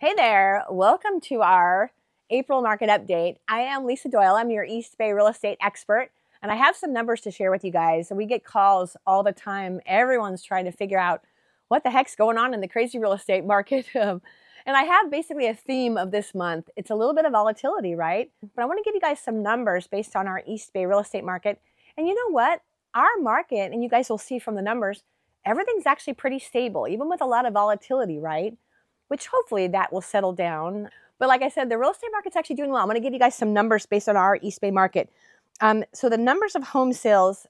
Hey there, welcome to our April market update. I am Lisa Doyle, I'm your East Bay real estate expert, and I have some numbers to share with you guys. We get calls all the time. Everyone's trying to figure out what the heck's going on in the crazy real estate market. And I have basically a theme of this month. It's a little bit of volatility, right? But I want to give you guys some numbers based on our East Bay real estate market. And you know what? Our market, and you guys will see from the numbers, everything's actually pretty stable, even with a lot of volatility, right? Which hopefully that will settle down. But like I said, the real estate market's actually doing well. I'm going to give you guys some numbers based on our East Bay market. So the numbers of home sales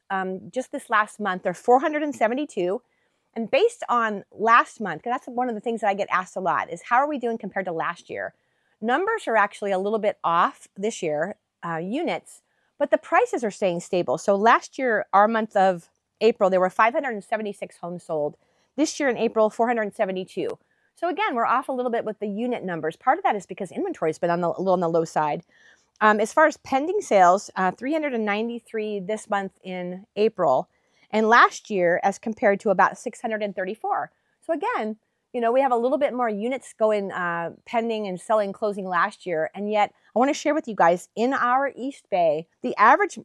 just this last month are 472. And based on last month, because that's one of the things that I get asked a lot, is how are we doing compared to last year? Numbers are actually a little bit off this year, units, but the prices are staying stable. So last year, our month of April, there were 576 homes sold. This year in April, 472. So again, we're off a little bit with the unit numbers. Part of that is because inventory's been a little on the low side. As far as pending sales, 393 this month in April, and last year as compared to about 634. So again, you know, we have a little bit more units going pending and selling, closing last year, and yet I want to share with you guys in our East Bay, the average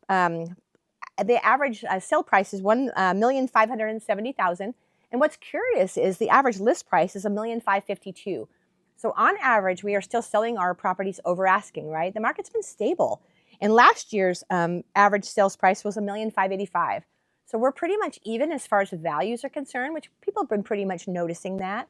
sale price is $1,570,000. And what's curious is the average list price is $1,552,000. So on average, we are still selling our properties over asking, right? The market's been stable. And last year's average sales price was $1,585,000. So we're pretty much even as far as the values are concerned, which people have been pretty much noticing that.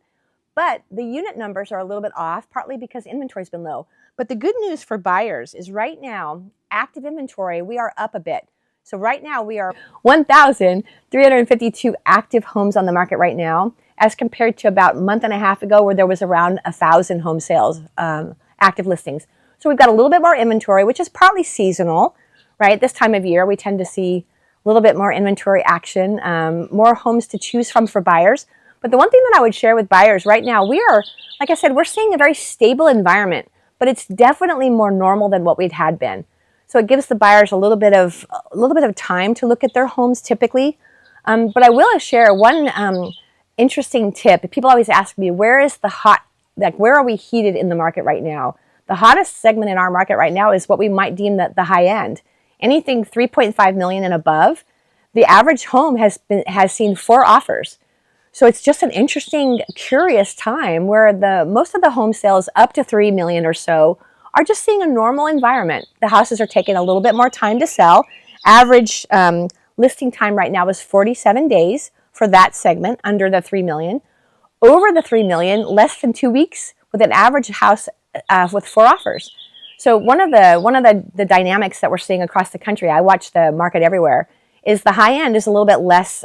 But the unit numbers are a little bit off, partly because inventory's been low. But the good news for buyers is right now, active inventory, we are up a bit. So right now we are 1,352 active homes on the market right now, as compared to about a month and a half ago where there was around 1,000 home sales, active listings. So we've got a little bit more inventory, which is partly seasonal, right? This time of year, we tend to see a little bit more inventory action, more homes to choose from for buyers. But the one thing that I would share with buyers right now, we are, like I said, we're seeing a very stable environment, but it's definitely more normal than what we'd had been. So it gives the buyers a little bit of time to look at their homes typically. But I will share one interesting tip. People always ask me, where is the hot, like where are we heated in the market right now? The hottest segment in our market right now is what we might deem the high end. Anything 3.5 million and above, the average home has seen 4 offers. So it's just an interesting, curious time where most of the home sales up to 3 million or so are just seeing a normal environment. The houses are taking a little bit more time to sell. Average listing time right now is 47 days for that segment under the 3 million. Over the 3 million, less than 2 weeks with an average house with 4 offers. So one of the dynamics that we're seeing across the country, I watch the market everywhere, is the high end is a little bit less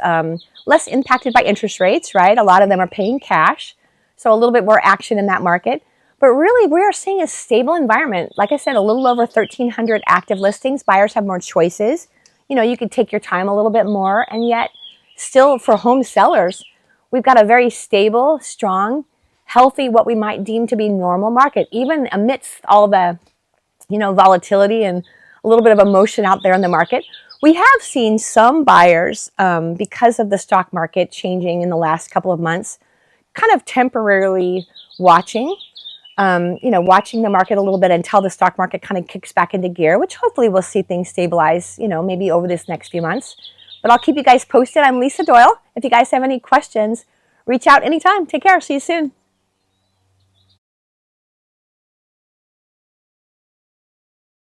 impacted by interest rates, right? A lot of them are paying cash, so a little bit more action in that market. But really, we are seeing a stable environment. Like I said, a little over 1,300 active listings. Buyers have more choices. You know, you could take your time a little bit more, and yet still for home sellers, we've got a very stable, strong, healthy, what we might deem to be normal market, even amidst all the volatility and a little bit of emotion out there in the market. We have seen some buyers, because of the stock market changing in the last couple of months, kind of temporarily watching the market a little bit until the stock market kind of kicks back into gear, which hopefully we'll see things stabilize, maybe over this next few months. But I'll keep you guys posted. I'm Lisa Doyle. If you guys have any questions, reach out anytime. Take care. See you soon.